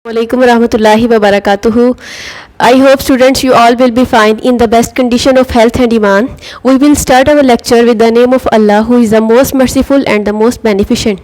Assalamualaikum warahmatullahi wabarakatuh. I hope students you all will be fine in the best condition of health and iman. We will start our lecture with the name of Allah who is the most merciful and the most beneficent.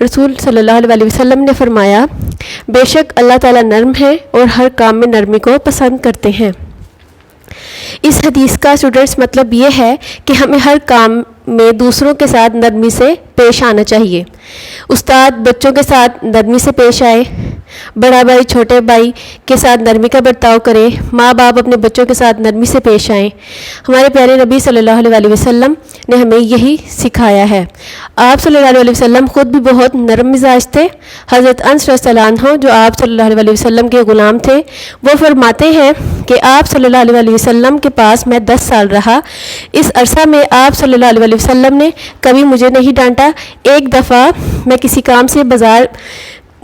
रसूल सल्लल्लाहु अलैहि वसल्लम ने फरमाया, बेशक अल्लाह ताला नर्म है और हर काम में नरमी को पसंद करते हैं। इस हदीस का स्टूडेंट्स मतलब ये है कि हमें हर काम में दूसरों के साथ नरमी से पेश आना चाहिए। उस्ताद बच्चों के साथ नरमी से पेश आए, बड़ा भाई छोटे भाई के साथ नरमी का बर्ताव करे, माँ बाप अपने बच्चों के साथ नरमी से पेश आएँ। हमारे प्यारे नबी सल्लल्लाहु अलैहि वसल्लम ने हमें यही सिखाया है। आप सल्लल्लाहु अलैहि वसल्लम ख़ुद भी बहुत नरम मिजाज थे। हज़रत अनस रज़ियल्लाहु अन्हु जो आप सल्लल्लाहु अलैहि वसल्लम के ग़ुलाम थे, वो फरमाते हैं कि आप सल्लल्लाहु अलैहि वसल्लम के पास मैं 10 साल रहा। इस अरसा में आप सल्लल्लाहु अलैहि वसल्लम ने कभी मुझे नहीं डांटा। एक दफ़ा मैं किसी काम से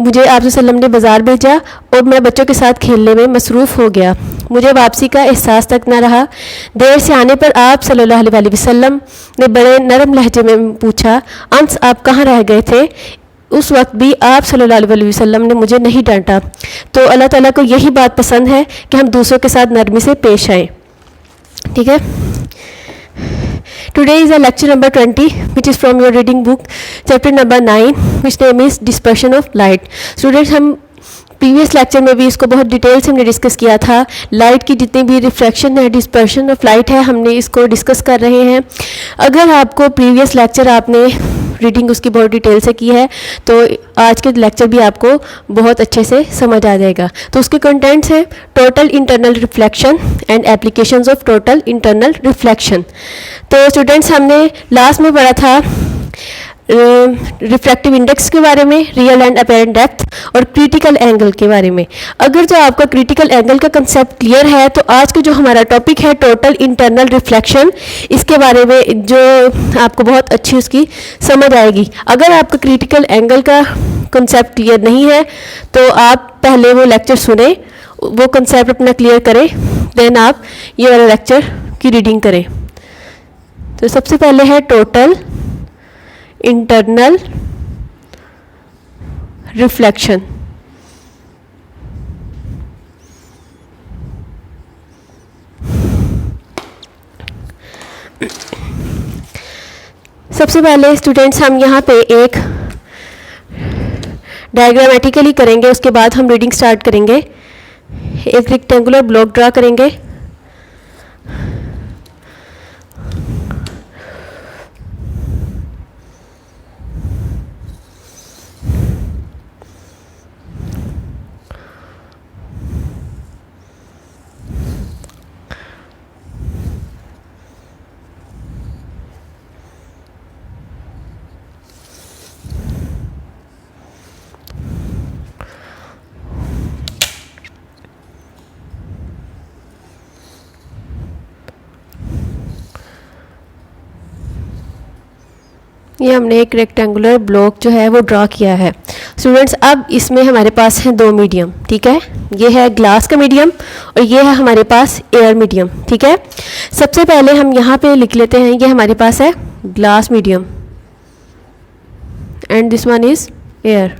मुझे आप वसल्लम ने बाज़ार भेजा और मैं बच्चों के साथ खेलने में मसरूफ़ हो गया। मुझे वापसी का एहसास तक न रहा। देर से आने पर आप सल्लल्लाहु अलैहि वसल्लम ने बड़े नरम लहजे में पूछा, अंस आप कहाँ रह गए थे? उस वक्त भी आप सल्लल्लाहु अलैहि वसल्लम ने मुझे नहीं डांटा। तो अल्लाह ताला को यही बात पसंद है कि हम दूसरों के साथ नरमी से पेश आएँ। ठीक है। Today is a lecture number 20 which is from your reading book chapter number 9 which name is dispersion of light. Students, हम प्रीवियस लेक्चर में भी इसको बहुत डिटेल से हमने डिस्कस किया था। लाइट की जितनी भी रिफ्रैक्शन है, डिस्पर्शन ऑफ लाइट है, हमने इसको डिस्कस कर रहे हैं। अगर आपको प्रीवियस लेक्चर आपने रीडिंग उसकी बहुत डिटेल से की है तो आज के लेक्चर भी आपको बहुत अच्छे से समझ आ जाएगा। तो उसके कंटेंट्स हैं total internal reflection and applications of total internal reflection. तो स्टूडेंट्स, हमने लास्ट में पढ़ा था रिफ्रैक्टिव इंडेक्स के बारे में, रियल एंड अपेरेंट डेप्थ और क्रिटिकल एंगल के बारे में। अगर जो आपका क्रिटिकल एंगल का कंसेप्ट क्लियर है तो आज का जो हमारा टॉपिक है टोटल इंटरनल रिफ्लेक्शन, इसके बारे में जो आपको बहुत अच्छी उसकी समझ आएगी। अगर आपका क्रिटिकल एंगल का कंसेप्ट क्लियर नहीं है तो आप पहले वो लेक्चर सुने, वो कंसेप्ट अपना क्लियर करें, देन आप ये वाला लेक्चर की रीडिंग करें। तो सबसे पहले है टोटल इंटरनल रिफ्लेक्शन। सबसे पहले स्टूडेंट्स हम यहाँ पे एक डायग्रामेटिकली करेंगे, उसके बाद हम रीडिंग स्टार्ट करेंगे। एक रेक्टेंगुलर ब्लॉक ड्रा करेंगे। ये हमने एक रेक्टेंगुलर ब्लॉक जो है वो ड्रा किया है। स्टूडेंट्स, अब इसमें हमारे पास हैं दो मीडियम। ठीक है, ये है ग्लास का मीडियम और ये है हमारे पास एयर मीडियम। ठीक है, सबसे पहले हम यहाँ पे लिख लेते हैं, ये हमारे पास है glass medium and this one is air.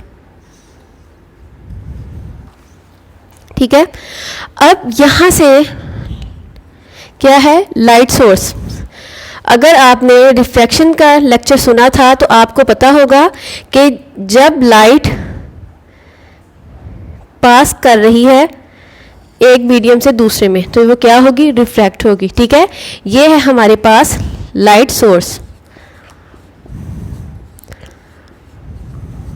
ठीक है, अब यहाँ से क्या है, लाइट सोर्स। अगर आपने रिफ्रैक्शन का लेक्चर सुना था तो आपको पता होगा कि जब लाइट पास कर रही है एक मीडियम से दूसरे में तो वो क्या होगी, रिफ्रैक्ट होगी। ठीक है, ये है हमारे पास लाइट सोर्स।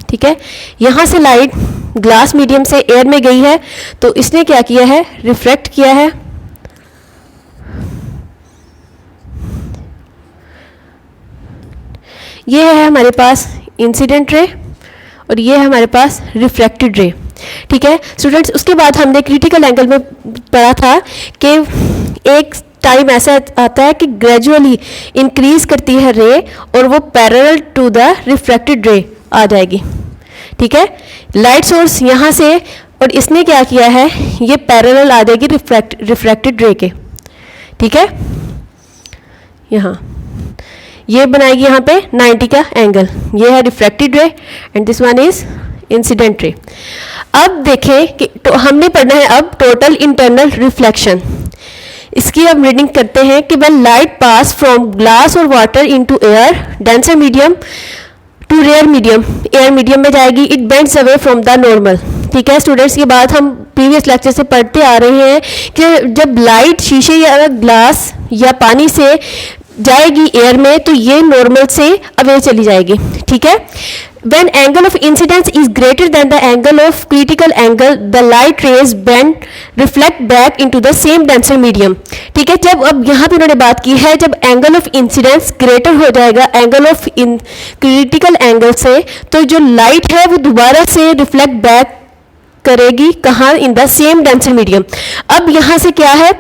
ठीक है, यहाँ से लाइट ग्लास मीडियम से एयर में गई है तो इसने क्या किया है, रिफ्रैक्ट किया है। ये है हमारे पास इंसिडेंट रे और ये है हमारे पास रिफ्रैक्टेड रे। ठीक है स्टूडेंट्स, उसके बाद हमने क्रिटिकल एंगल में पढ़ा था कि एक टाइम ऐसा आता है कि ग्रेजुअली इंक्रीज करती है रे और वो पैरेलल टू द रिफ्रैक्टेड रे आ जाएगी। ठीक है, लाइट सोर्स यहाँ से और इसने क्या किया है, ये पैरेलल आ जाएगी रिफ्रैक्टेड रे के। ठीक है, यहाँ ये बनाएगी यहाँ पे 90 का एंगल, ये है रिफ्रैक्टेड रे and this one is incident ray. अब देखें कि तो हमने पढ़ना है अब टोटल इंटरनल रिफ्लेक्शन। इसकी अब रीडिंग करते हैं कि when light pass from glass और water into air denser medium to rare medium, air medium में जाएगी, it bends away from the normal. ठीक है स्टूडेंट्स, ये बात हम प्रीवियस लेक्चर से पढ़ते आ रहे हैं कि जब लाइट शीशे या ग्लास या पानी से जाएगी एयर में तो ये नॉर्मल से अवे चली जाएगी। ठीक है, when angle of incidence is greater than the angle of critical angle, the light rays bend reflect back into the same denser medium। ठीक है, जब अब यहाँ पे उन्होंने बात की है जब एंगल ऑफ इंसिडेंस ग्रेटर हो जाएगा एंगल ऑफ क्रिटिकल एंगल से, तो जो लाइट है वो दोबारा से रिफ्लेक्ट बैक करेगी कहाँ, in the same denser medium. अब यहाँ से क्या है,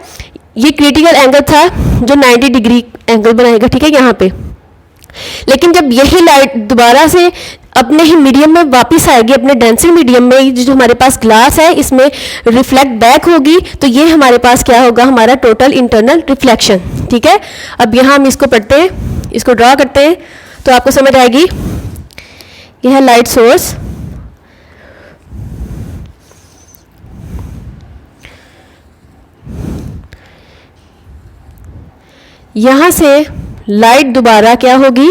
ये क्रिटिकल एंगल था जो 90 डिग्री एंगल बनाएगा, ठीक है यहाँ पे, लेकिन जब यही लाइट दोबारा से अपने ही मीडियम में वापस आएगी, अपने डेंसर मीडियम में, जो हमारे पास ग्लास है इसमें रिफ्लेक्ट बैक होगी, तो ये हमारे पास क्या होगा, हमारा टोटल इंटरनल रिफ्लेक्शन। ठीक है, अब यहाँ हम इसको पढ़ते हैं, इसको ड्रॉ करते हैं तो आपको समझ आएगी। यह है लाइट सोर्स, यहाँ से लाइट दोबारा क्या होगी,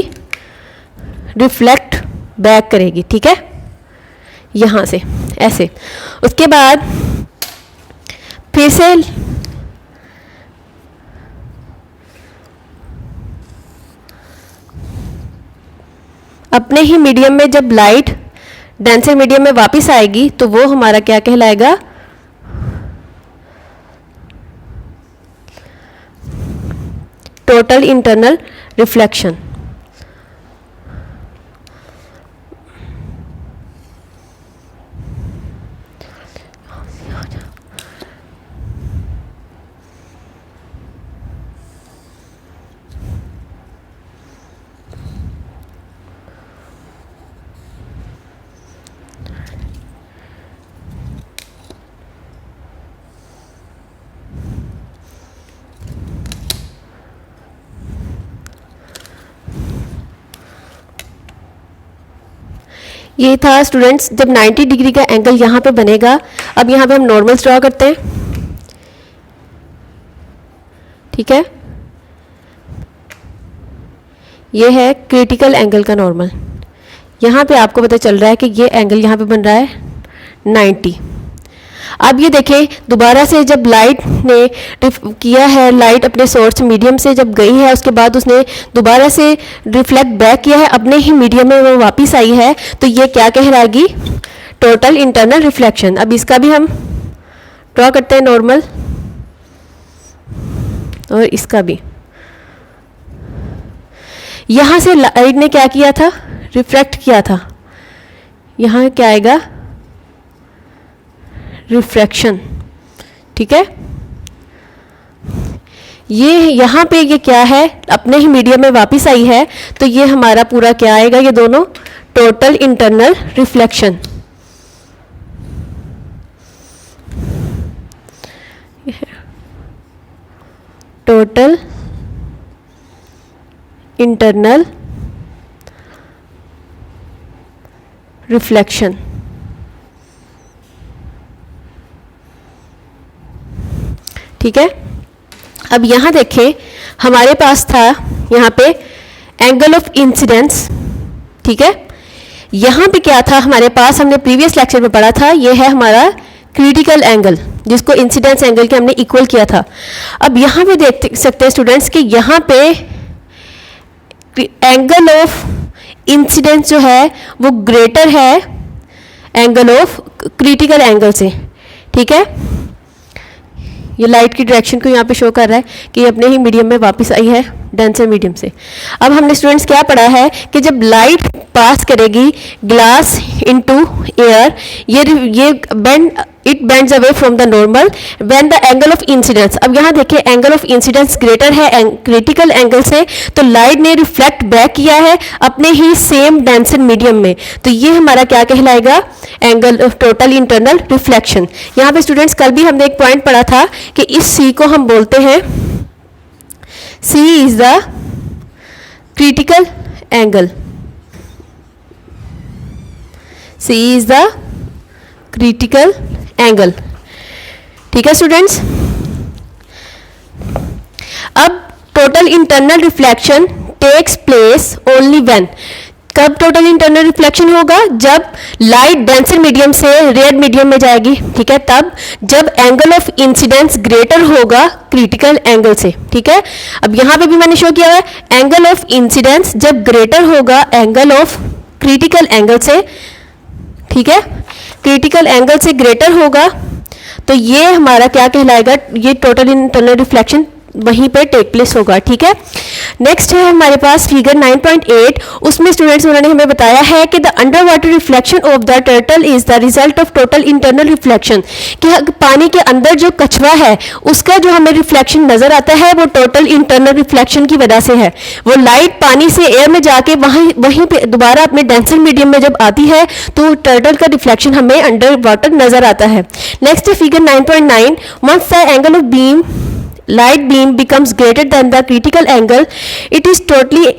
रिफ्लेक्ट बैक करेगी। ठीक है, यहाँ से ऐसे, उसके बाद फिर से अपने ही मीडियम में जब लाइट डेंसर मीडियम में वापस आएगी तो वो हमारा क्या कहलाएगा, टोटल इंटरनल रिफ्लेक्शन। ये था स्टूडेंट्स जब 90 डिग्री का एंगल यहाँ पे बनेगा। अब यहाँ पे हम नॉर्मल्स ड्रॉ करते हैं। ठीक है, ये है क्रिटिकल एंगल का नॉर्मल। यहाँ पे आपको पता चल रहा है कि ये एंगल यहाँ पे बन रहा है 90। अब ये देखें दोबारा से जब लाइट ने किया है, लाइट अपने सोर्स मीडियम से जब गई है उसके बाद उसने दोबारा से रिफ्लेक्ट बैक किया है, अपने ही मीडियम में वो वापस आई है, तो ये क्या कहलाएगी, टोटल इंटरनल रिफ्लेक्शन। अब इसका भी हम ड्रॉ करते हैं नॉर्मल, और इसका भी। यहाँ से लाइट ने क्या किया था, रिफ्लेक्ट किया था, यहाँ क्या आएगा, रिफ्रैक्शन। ठीक है, ये यहाँ पे ये क्या है, अपने ही मीडियम में वापस आई है, तो ये हमारा पूरा क्या आएगा, ये दोनों total internal reflection. Total internal reflection. ठीक है, अब यहाँ देखें हमारे पास था यहाँ पे एंगल ऑफ इंसिडेंस। ठीक है, यहाँ पे क्या था हमारे पास, हमने प्रीवियस लेक्चर में पढ़ा था, ये है हमारा क्रिटिकल एंगल जिसको इंसिडेंस एंगल के हमने इक्वल किया था। अब यहाँ पे देख सकते हैं स्टूडेंट्स कि यहाँ पे एंगल ऑफ इंसिडेंस जो है वो ग्रेटर है एंगल ऑफ क्रिटिकल एंगल से। ठीक है, ये लाइट की डायरेक्शन को यहाँ पे शो कर रहा है कि ये अपने ही मीडियम में वापस आई है डेंसर मीडियम से। अब हमने स्टूडेंट्स क्या पढ़ा है कि जब लाइट पास करेगी ग्लास इनटू एयर, ये bend, it bends away from the normal when the angle of incidence. अब यहाँ देखिए एंगल ऑफ इंसिडेंस ग्रेटर है क्रिटिकल एंगल से, तो लाइट ने रिफ्लेक्ट बैक किया है अपने ही सेम डेंसर मीडियम में, तो ये हमारा क्या कहलाएगा, angle of total internal reflection. यहाँ पे स्टूडेंट्स कल भी हमने एक पॉइंट पढ़ा था कि इस सी को हम बोलते हैं, C is the critical angle. C is the critical angle. ठीक है स्टूडेंट्स. अब total internal reflection takes place only when. कब टोटल इंटरनल रिफ्लेक्शन होगा? जब लाइट डेंसर मीडियम से रेड मीडियम में जाएगी. ठीक है, तब जब एंगल ऑफ इंसिडेंस ग्रेटर होगा क्रिटिकल एंगल से. ठीक है, अब यहां पे भी मैंने शो किया है एंगल ऑफ इंसिडेंस जब ग्रेटर होगा एंगल ऑफ क्रिटिकल एंगल से. ठीक है, क्रिटिकल एंगल से ग्रेटर होगा तो ये हमारा क्या कहलाएगा? ये टोटल इंटरनल रिफ्लेक्शन वहीं पे टेक प्लेस होगा. ठीक है, नेक्स्ट है हमारे पास फिगर 9.8. उसमें स्टूडेंट्स उन्होंने हमें बताया है कि the under water reflection of the turtle is the result of total internal reflection. कि पानी के अंदर जो कछुआ है उसका जो हमें रिफ्लेक्शन नजर आता है वो टोटल इंटरनल रिफ्लेक्शन की वजह से है. वो लाइट पानी से एयर में जाके वहीं पे दोबारा अपने डेंसर मीडियम में जब आती है तो टर्टल का रिफ्लेक्शन हमें अंडर वाटर नजर आता है. नेक्स्ट है figure 9.9. Once the angle of beam light beam becomes greater than the critical angle, it is totally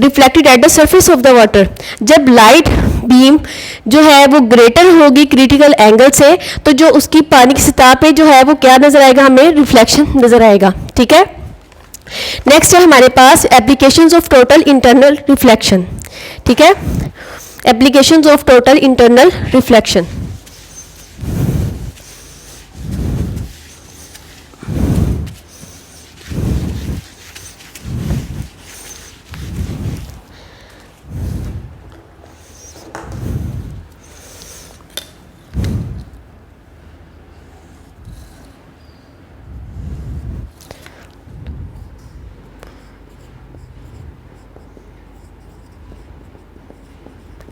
reflected at the surface of the water. जब light beam जो है वो greater होगी critical angle से तो जो उसकी पानी की सतह पे जो है वो क्या नजर आएगा? हमें reflection नजर आएगा. ठीक है, नेक्स्ट है हमारे पास applications of total internal reflection. ठीक है, applications of total internal reflection.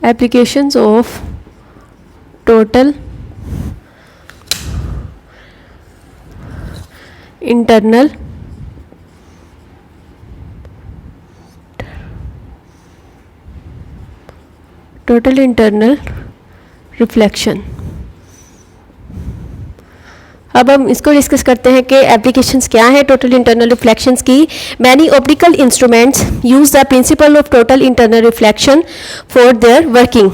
Applications of total internal reflection. अब हम इसको डिस्कस करते हैं कि एप्लीकेशंस क्या हैं टोटल इंटरनल रिफ्लेक्शंस की. Many optical instruments use the principle of total internal reflection for their working.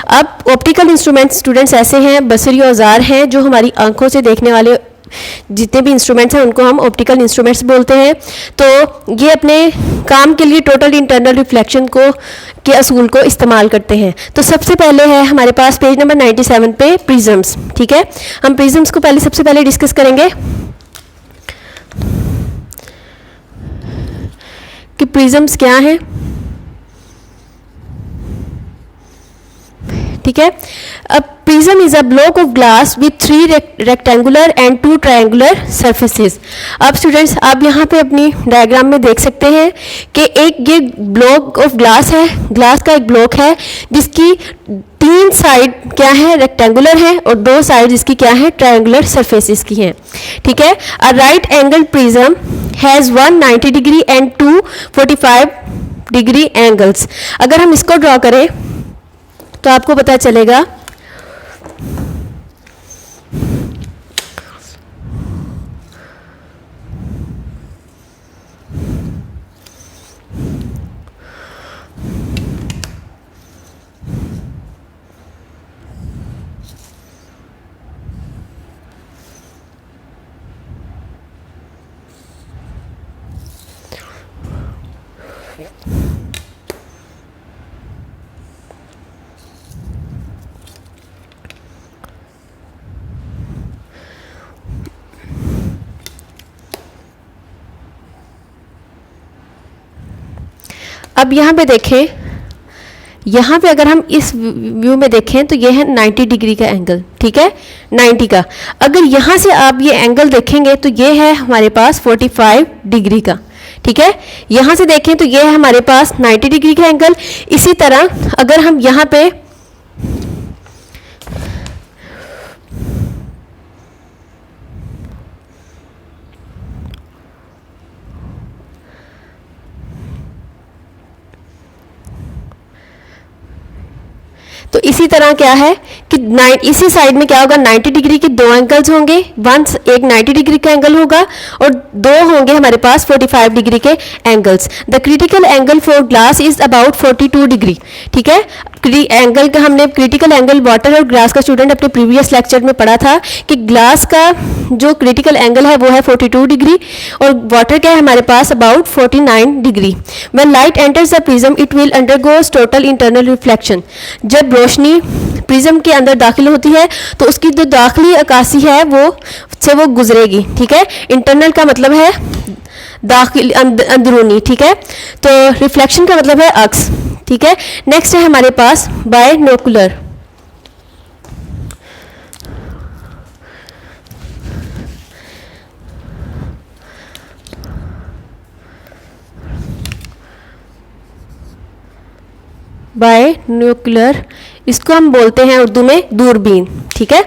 अब ऑप्टिकल इंस्ट्रूमेंट्स स्टूडेंट्स ऐसे हैं, बसरी औजार हैं जो हमारी आंखों से देखने वाले जितने भी इंस्ट्रूमेंट्स हैं उनको हम ऑप्टिकल इंस्ट्रूमेंट्स बोलते हैं. तो ये अपने काम के लिए टोटल इंटरनल रिफ्लेक्शन के असूल को इस्तेमाल करते हैं. तो सबसे पहले है हमारे पास पेज नंबर 97 पे प्रिज्म्स. ठीक है, हम प्रिज्म्स को सबसे पहले डिस्कस करेंगे कि प्रिज्म्स क्या हैं. ठीक है, अब prism is a block of glass with 3 rectangular and 2 triangular surfaces. अब स्टूडेंट्स आप यहाँ पे अपनी डायग्राम में देख सकते हैं कि एक ये ब्लॉक ऑफ ग्लास है, ग्लास का एक ब्लॉक है जिसकी 3 साइड क्या है? रेक्टेंगुलर है और 2 साइड इसकी क्या है? ट्रायंगुलर सरफेसेस की हैं. ठीक है, अ right angle prism has 190 degree and 2 45 degree angles. अगर हम इसको ड्रॉ करें तो आपको पता चलेगा अब यहाँ पे देखें, यहाँ पे अगर हम इस व्यू में देखें तो ये है 90 डिग्री का एंगल. ठीक है, 90 का. अगर यहाँ से आप ये एंगल देखेंगे तो ये है हमारे पास 45 डिग्री का. ठीक है, यहाँ से देखें तो ये है हमारे पास 90 डिग्री का एंगल. इसी तरह अगर हम यहाँ पे तो इसी तरह क्या है कि इसी साइड में क्या होगा, 90 डिग्री के दो एंगल्स होंगे, एक 90 डिग्री का एंगल होगा और दो होंगे हमारे पास 45 डिग्री के angles. The critical angle for glass is about 42 degree. ठीक है, एंगल का हमने क्रिटिकल एंगल वाटर और ग्लास का स्टूडेंट अपने प्रीवियस लेक्चर में पढ़ा था कि ग्लास का जो क्रिटिकल एंगल है वो है 42 डिग्री और वाटर का है हमारे पास about 49 degree. When light enters the prism it will undergoes total internal reflection. जब रोशनी प्रिज्म के अंदर दाखिल होती है तो उसकी जो दाखिली अक्कासी है वो गुजरेगी। ठीक है, इंटरनल का मतलब है दाखिल अंदरूनी। ठीक है, तो रिफ्लेक्शन का मतलब है अक्स। ठीक है, नेक्स्ट है हमारे पास बायनोकुलर। बायनोकुलर, इसको हम बोलते हैं उर्दू में दूरबीन। ठीक है,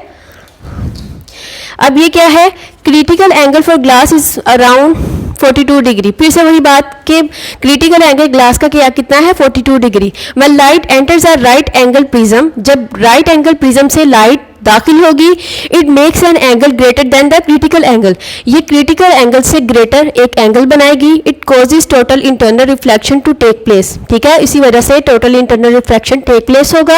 अब ये क्या है, critical angle for glass is around 42 degree. फिर से वही बात कि क्रिटिकल एंगल ग्लास का क्या कितना है, 42 degree. When light enters a right angle prism, जब राइट एंगल प्रिज्म से लाइट दाखिल होगी, it makes an angle greater than the critical angle. ये क्रिटिकल एंगल से ग्रेटर एक एंगल बनाएगी। It causes total internal reflection to take place. ठीक है, इसी वजह से total internal reflection take place होगा।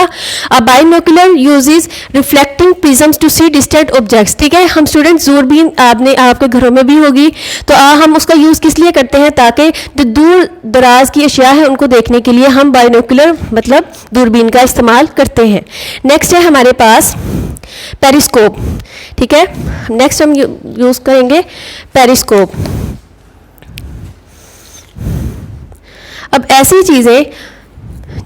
A binocular uses reflecting prisms to see distant objects. ठीक है, हम स्टूडेंट्स दूरबीन आपके घरों में भी होगी, तो हम उसका यूज़ किस लिए करते हैं, ताकि जो दूर दराज की अशिया है उनको देखने के लिए हम बायनोकुलर मतलब दूरबीन का इस्तेमाल करते हैं। नेक्स्ट है हमारे पास पेरिस्कोप। ठीक है, नेक्स्ट हम यूज करेंगे पेरिस्कोप। अब ऐसी चीजें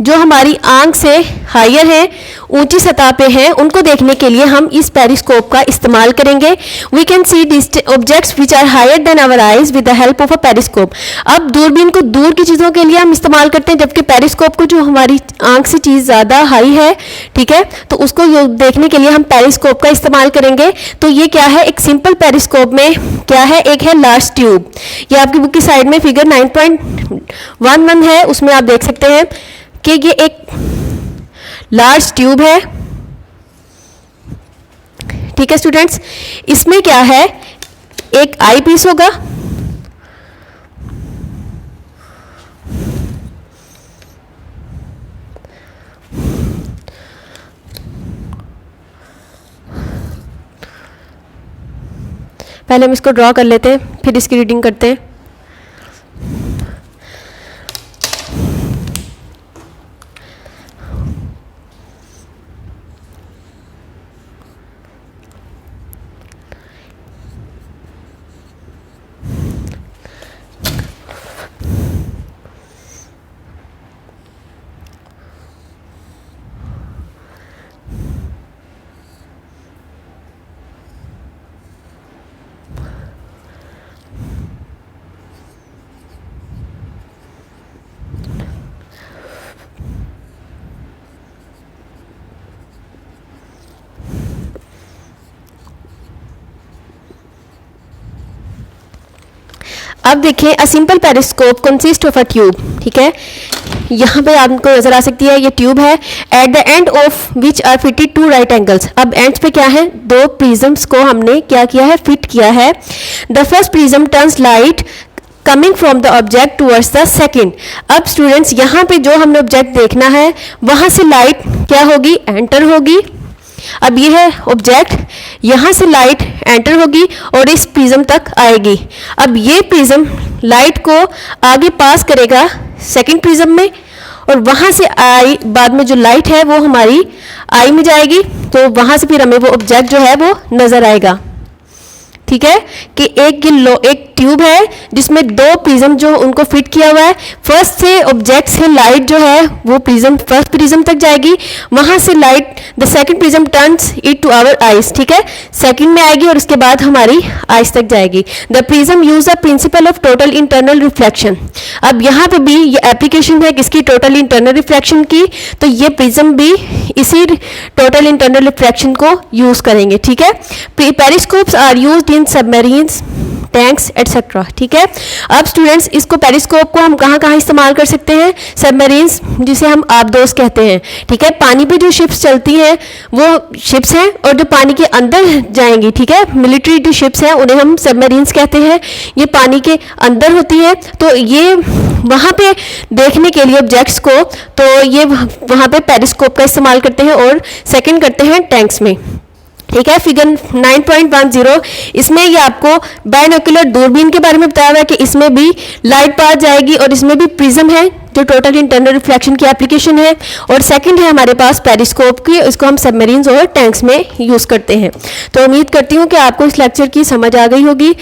जो हमारी आंख से हायर हैं, ऊंची सतह पे हैं, उनको देखने के लिए हम इस पेरिस्कोप का इस्तेमाल करेंगे। We can see objects which are higher than our eyes with the help of a periscope. अब दूरबीन को दूर की चीज़ों के लिए हम इस्तेमाल करते हैं, जबकि पेरिस्कोप को जो हमारी आंख से चीज़ ज़्यादा हाई है, ठीक है, तो उसको देखने के लिए हम पेरिस्कोप का इस्तेमाल करेंगे। तो ये क्या है, एक सिंपल पेरिस्कोप में क्या है, एक है लार्ज ट्यूब। ये आपकी बुक की साइड में फिगर 9.11 है, उसमें आप देख सकते हैं कि ये एक लार्ज ट्यूब है। ठीक है स्टूडेंट्स, इसमें क्या है, एक आई पीस होगा, पहले हम इसको ड्रॉ कर लेते हैं, फिर इसकी रीडिंग करते हैं। अब देखिए, a simple periscope consist of a tube. ठीक है, यहाँ पे आपको नजर आ सकती है, ये ट्यूब है, at the end of which are fitted two right angles. अब एंड्स पे क्या है, दो प्रिज्म्स को हमने क्या किया है, फिट किया है। The first prism turns light coming from the object towards the second. अब स्टूडेंट्स, यहाँ पे जो हमने ऑब्जेक्ट देखना है, वहाँ से लाइट क्या होगी, एंटर होगी। अब ये है ऑब्जेक्ट, यहाँ से लाइट एंटर होगी और इस प्रिज्म तक आएगी। अब ये प्रिज्म लाइट को आगे पास करेगा सेकंड प्रिज्म में, और वहाँ से आई बाद में जो लाइट है वो हमारी आई में जाएगी, तो वहाँ से फिर हमें वो ऑब्जेक्ट जो है वो नज़र आएगा। ठीक है, कि एक ट्यूब है जिसमें दो प्रिज्म जो उनको फिट किया हुआ है। फर्स्ट से ऑब्जेक्ट से लाइट जो है वो प्रिज्म फर्स्ट प्रिज्म तक जाएगी, वहां से light the second prism turns it to our eyes. ठीक है, सेकंड में आएगी और उसके बाद हमारी आइज तक जाएगी। The prism use the principle of total internal reflection. अब यहाँ पे भी ये एप्लीकेशन है किसकी, टोटल इंटरनल रिफ्लेक्शन की, तो ये प्रिज्म भी इसी टोटल इंटरनल रिफ्लेक्शन को यूज करेंगे। ठीक है, periscopes are used in submarines tanks etcetera, ठीक है। अब स्टूडेंट्स इसको पेरिस्कोप को हम कहाँ कहाँ इस्तेमाल कर सकते हैं, सबमरीन्स जिसे हम आबदोस कहते हैं, ठीक है। पानी पे जो शिप्स चलती हैं वो शिप्स हैं, और जो पानी के अंदर जाएंगी, ठीक है, मिलिट्री जो शिप्स हैं उन्हें हम सबमरीन्स कहते हैं। ये पानी के अंदर होती है, तो ये वहाँ पे देखने के लिए ऑब्जेक्ट्स को, तो ये वहाँ पे पेरिस्कोप का इस्तेमाल करते हैं और सेकंड करते हैं टैंक्स में, ठीक है। फिगर 9.10 इसमें ये आपको बायनोकुलर दूरबीन के बारे में बताया हुआ है कि इसमें भी लाइट पास जाएगी और इसमें भी प्रिज्म है जो टोटल इंटरनल रिफ्लेक्शन की एप्लीकेशन है, और सेकंड है हमारे पास पेरिस्कोप की, इसको हम सबमरीन्स और टैंक्स में यूज़ करते हैं। तो उम्मीद करती हूँ कि आपको इस लेक्चर की समझ आ गई होगी।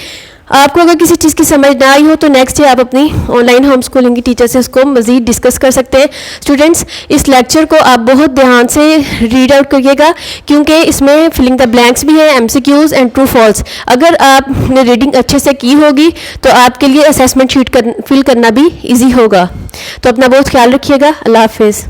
आपको अगर किसी चीज़ की समझ ना आई हो तो नेक्स्ट डे आप अपनी ऑनलाइन होम स्कूलिंग की टीचर से उसको मज़ीद डिस्कस कर सकते हैं। स्टूडेंट्स इस लेक्चर को आप बहुत ध्यान से रीड आउट करिएगा, क्योंकि इसमें फिलिंग द ब्लैंक्स भी है, एमसीक्यूज़ एंड ट्रू फॉल्स। अगर आपने रीडिंग अच्छे से की होगी तो आपके लिए असेसमेंट शीट फिल करना भी ईजी होगा। तो अपना बहुत ख्याल रखिएगा। अल्लाह हाफिज़।